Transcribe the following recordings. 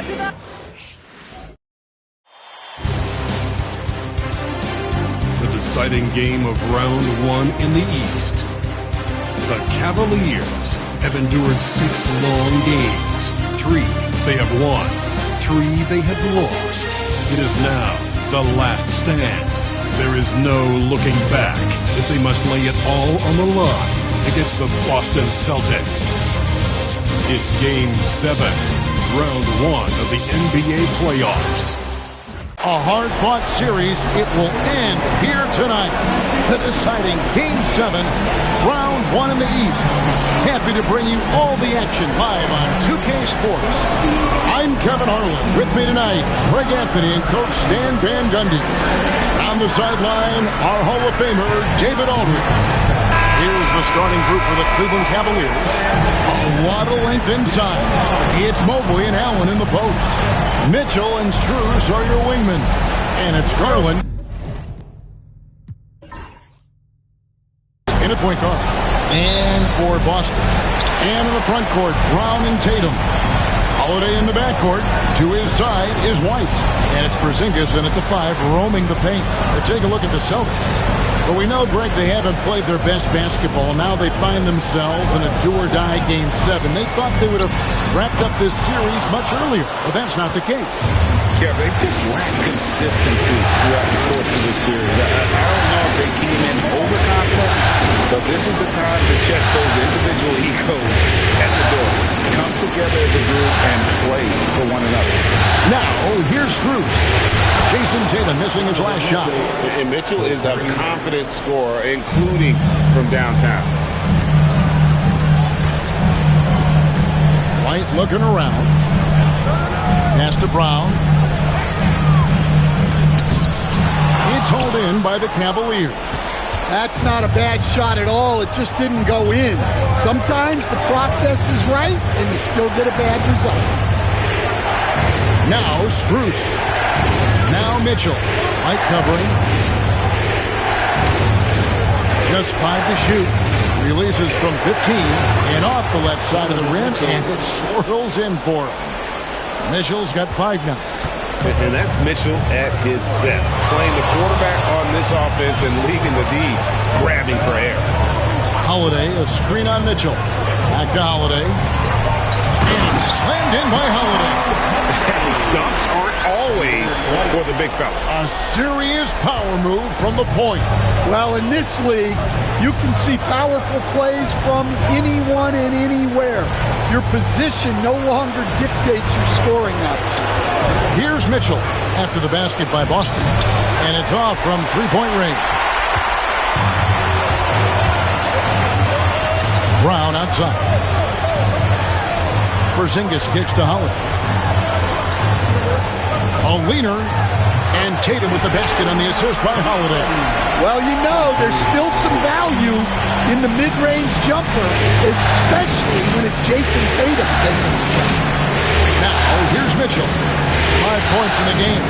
The deciding game of round one in the East. The Cavaliers have endured 6 long games. 3 they have won, 3 they have lost. It is now the last stand. There is no looking back as they must lay it all on the line against the Boston Celtics. It's Game 7, Round 1 of the NBA playoffs. A hard-fought series. It will end here tonight. The deciding Game 7, Round 1 in the East. Happy to bring you all the action live on 2K Sports. I'm Kevin Harlan. With me tonight, Craig Anthony and Coach Stan Van Gundy. On the sideline, our Hall of Famer, David Aldridge. Here's the starting group for the Cleveland Cavaliers. A lot of length inside. It's Mobley and Allen in the post. Mitchell and Strus are your wingmen. And it's Garland in a point guard. And for Boston. And in the front court, Brown and Tatum. Holiday in the backcourt. To his side is White. And it's Porzingis in at the 5, roaming the paint. Let's take a look at the Celtics. But we know, Greg, they haven't played their best basketball. Now they find themselves in a do-or-die Game 7. They thought they would have wrapped up this series much earlier, but that's not the case. Yeah, they've just lacked consistency throughout the course of this series. I don't know if they came in overconfident, but this is the time to check those individual egos at the door. Come together as a group and play for one another. Now, here's Strus. Jason Tatum missing his last shot. And Mitchell is a confident scorer, including from downtown. White looking around. Pass to Brown. It's hauled in by the Cavaliers. That's not a bad shot at all. It just didn't go in. Sometimes the process is right, and you still get a bad result. Now Strus. Now Mitchell. White covering. Just 5 to shoot. Releases from 15 and off the left side of the rim, and it swirls in for him. Mitchell's got 5 now. And that's Mitchell at his best. Playing the quarterback on this offense and leaving the D grabbing for air. Holiday, a screen on Mitchell. Back to Holiday. And slammed in by Holiday. Dunks aren't always for the big fella. A serious power move from the point. Well, in this league, you can see powerful plays from anyone and anywhere. Your position no longer dictates your scoring options. Here's Mitchell after the basket by Boston. And it's off from three-point range. Brown outside. Porzingis kicks to Holiday. A leaner. And Tatum with the basket on the assist by Holiday. Well, you know, there's still some value in the mid-range jumper, especially when it's Jason Tatum taking the shot. Now, here's Mitchell. 5 points in the game.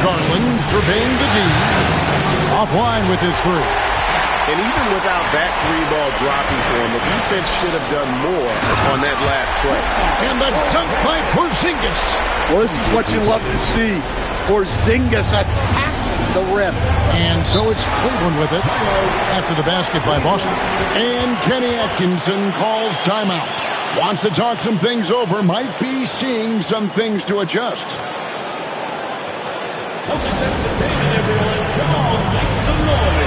Garland surveying the D. Offline with his 3. And even without that 3-ball dropping for him, the defense should have done more on that last play. And the dunk by Porzingis. Well, this is what you love to see. Porzingis attack the rim. And so it's Cleveland with it after the basket by Boston. And Kenny Atkinson calls timeout. Wants to talk some things over. Might be seeing some things to adjust. Everyone, come on, make some noise.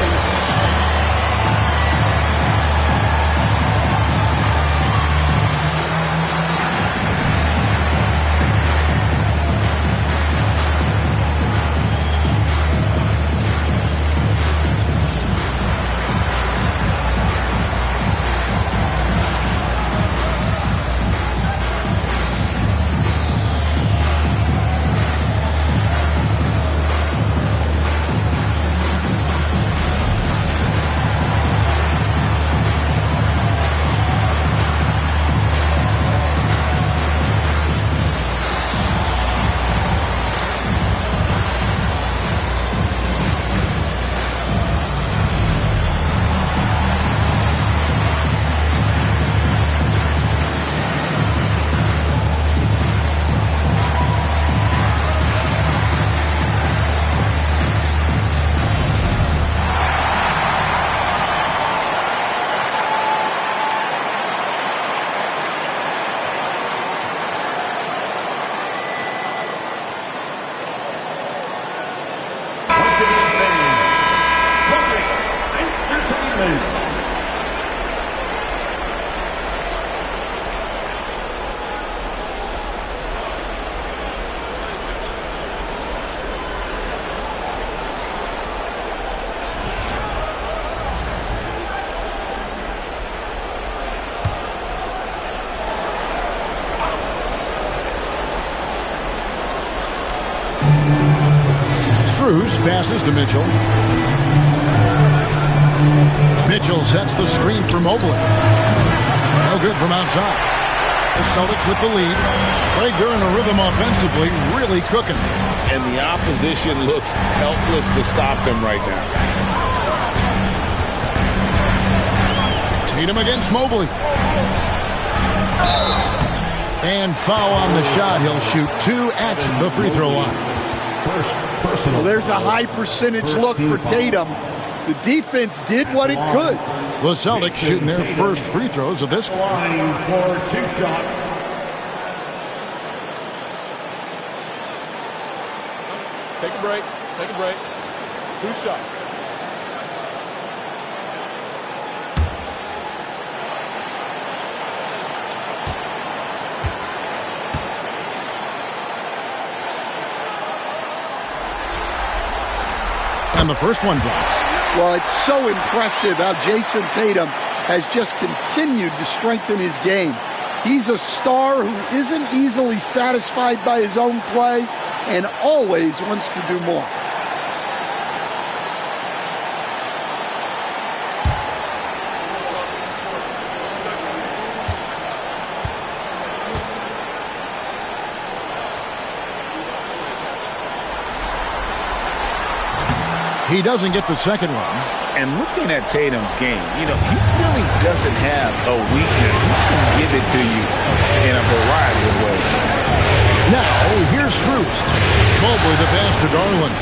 Strus passes to Mitchell. Mitchell sets the screen for Mobley. No good from outside. The Celtics with the lead. Greg, they're in a rhythm offensively, really cooking. And the opposition looks helpless to stop them right now. Tatum against Mobley. And foul on the shot. He'll shoot 2 at the free throw line. Well, there's a high percentage look for Tatum. The defense did what it could. The Celtics shooting their first free throws of this game. Line for 2 shots. Take a break. Take a break. 2 shots. And the first one drops. Well, it's so impressive how Jason Tatum has just continued to strengthen his game. He's a star who isn't easily satisfied by his own play and always wants to do more. He doesn't get the second one. And looking at Tatum's game, he really doesn't have a weakness. He can give it to you in a variety of ways. Now, here's Strus. Mobley the pass to Garland.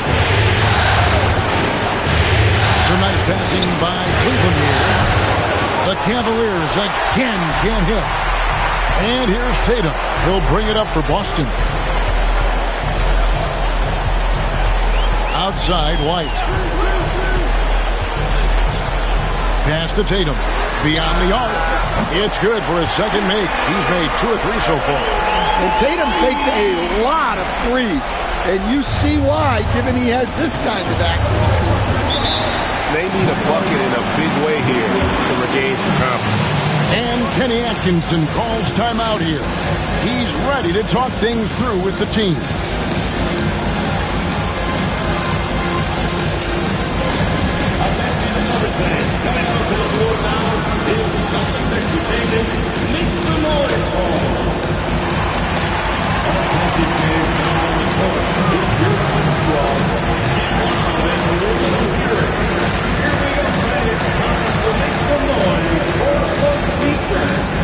Some nice passing by Cleveland here. The Cavaliers again can't hit. And here's Tatum. He'll bring it up for Boston. Outside, White. Pass to Tatum. Beyond the arc. It's good for his second make. He's made 2 or 3 so far. And Tatum takes a lot of threes. And you see why, given he has this kind of accuracy. They need a bucket in a big way here to regain some confidence. And Kenny Atkinson calls timeout here. He's ready to talk things through with the team. Make some noise for offensive fans now on the court. It's your control. Get one of them. Here we go, fans. Time to make some noise for the defense.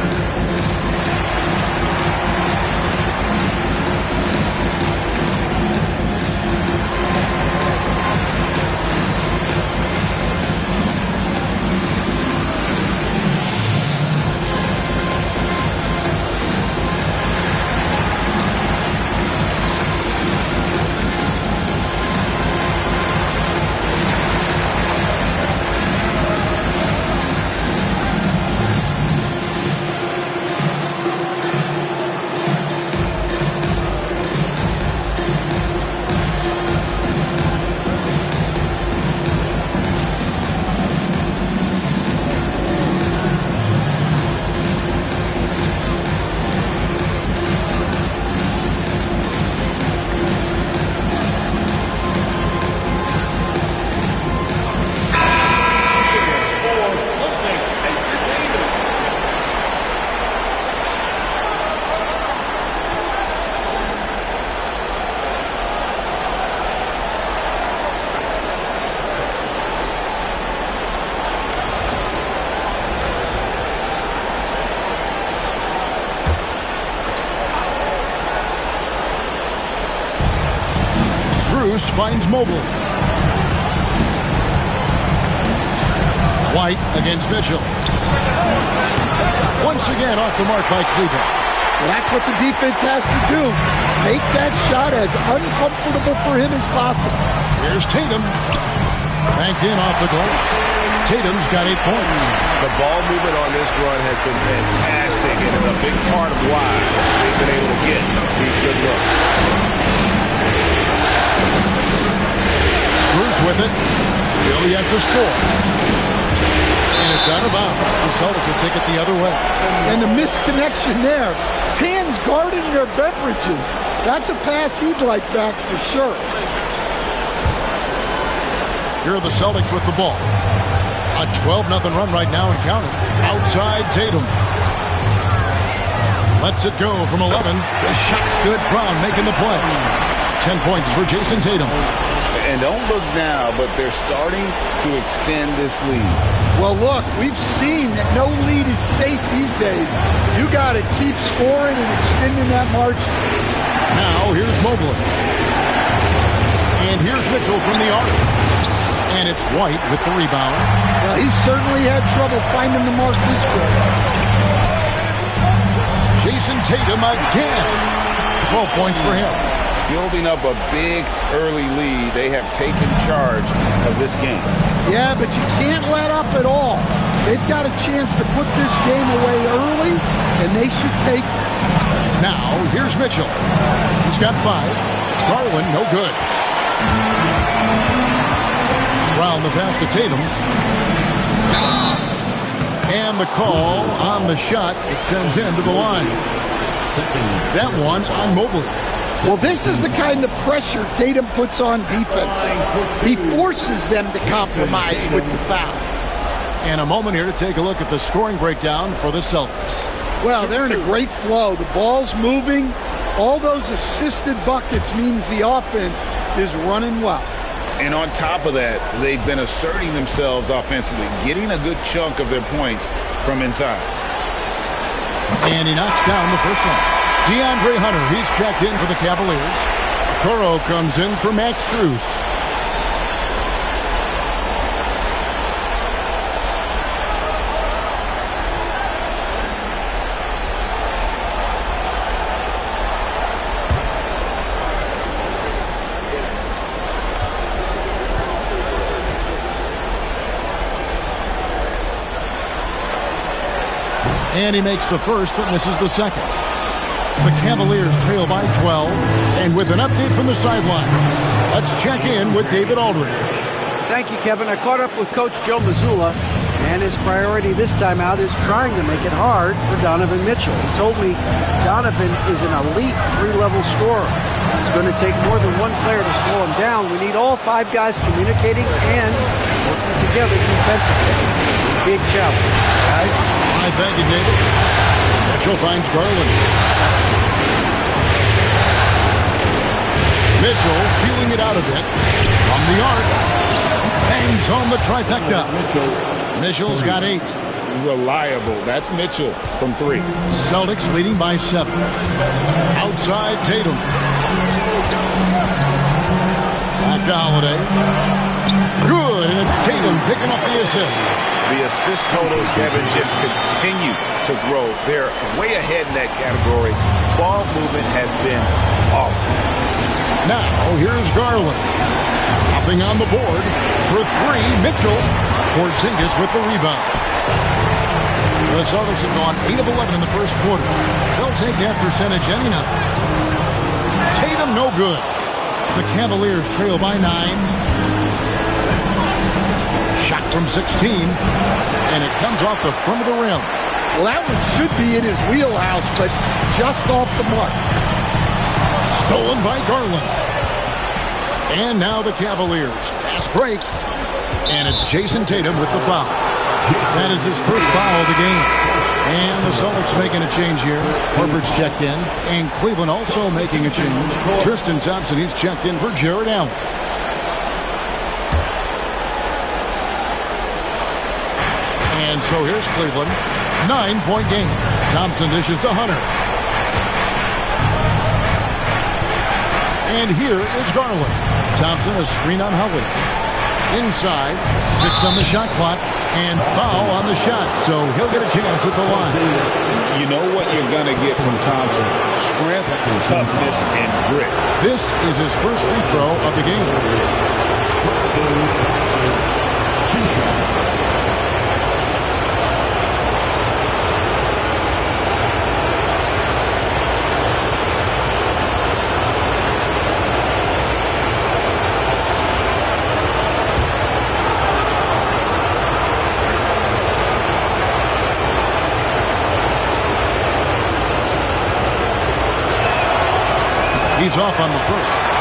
Finds Mobley. White against Mitchell. Once again off the mark by Cleveland. Well, that's what the defense has to do. Make that shot as uncomfortable for him as possible. Here's Tatum. Banked in off the glass. Tatum's got 8 points. The ball movement on this run has been fantastic, and it's a big part of why they've been able to get these good looks. Bruce with it. Still yet to score. And it's out of bounds. The Celtics will take it the other way. And the misconnection there. Fans guarding their beverages. That's a pass he'd like back for sure. Here are the Celtics with the ball. A 12-0 run right now and counting. Outside Tatum. Lets it go from 11. The shot's good. Brown making the play. 10 points for Jason Tatum. And don't look now, but they're starting to extend this lead. Well, look, we've seen that no lead is safe these days. You got to keep scoring and extending that margin. Now, here's Mobley. And here's Mitchell from the arc. And it's White with the rebound. Well, he certainly had trouble finding the mark this quarter. Jason Tatum again. 12 points for him. Building up a big early lead. They have taken charge of this game. Yeah, but you can't let up at all. They've got a chance to put this game away early, and they should take it. Now, here's Mitchell. He's got 5. Garland, no good. Brown the pass to Tatum. And the call on the shot. It sends him to the line. That one on Mobley. Well, this is the kind of pressure Tatum puts on defenses. He forces them to compromise with the foul. And a moment here to take a look at the scoring breakdown for the Celtics. Well, they're in a great flow. The ball's moving. All those assisted buckets means the offense is running well. And on top of that, they've been asserting themselves offensively, getting a good chunk of their points from inside. And he knocks down the first one. DeAndre Hunter, he's checked in for the Cavaliers. Coro comes in for Max Strus. And he makes the first, but misses the second. The Cavaliers trail by 12. And with an update from the sidelines, let's check in with David Aldridge. Thank you, Kevin. I caught up with Coach Joe Mazzulla, and his priority this time out is trying to make it hard for Donovan Mitchell. He told me Donovan is an elite 3-level scorer. It's going to take more than one player to slow him down. We need all 5 guys communicating and working together defensively. Big challenge, guys. All right, thank you, David. Mitchell finds Garland. Mitchell feeling it out a bit. From the arc. Bangs home the trifecta. Mitchell's got 8. Reliable. That's Mitchell from 3. Celtics leading by 7. Outside Tatum. Back to Holiday. Good, and it's Tatum picking up the assist. The assist totals, Kevin, just continue to grow. They're way ahead in that category. Ball movement has been flawless. Now, here's Garland. Hopping on the board for 3, Mitchell. Porzingis with the rebound. The Celtics have gone 8 of 11 in the first quarter. They'll take that percentage anyhow. Tatum no good. The Cavaliers trail by 9. Shot from 16, and it comes off the front of the rim. Well, that one should be in his wheelhouse, but just off the mark. Stolen by Garland. And now the Cavaliers. Fast break. And it's Jason Tatum with the foul. That is his first foul of the game. And the Celtics making a change here. Horford's checked in. And Cleveland also making a change. Tristan Thompson, he's checked in for Jared Allen. And so here's Cleveland. 9-point game. Thompson dishes to Hunter. And here is Garland. Thompson a screen on Holiday. Inside. 6 on the shot clock. And foul on the shot. So he'll get a chance at the line. You know what you're going to get from Thompson. Strength, toughness, and grit. This is his first free throw of the game. 2 shots. He's off on the first.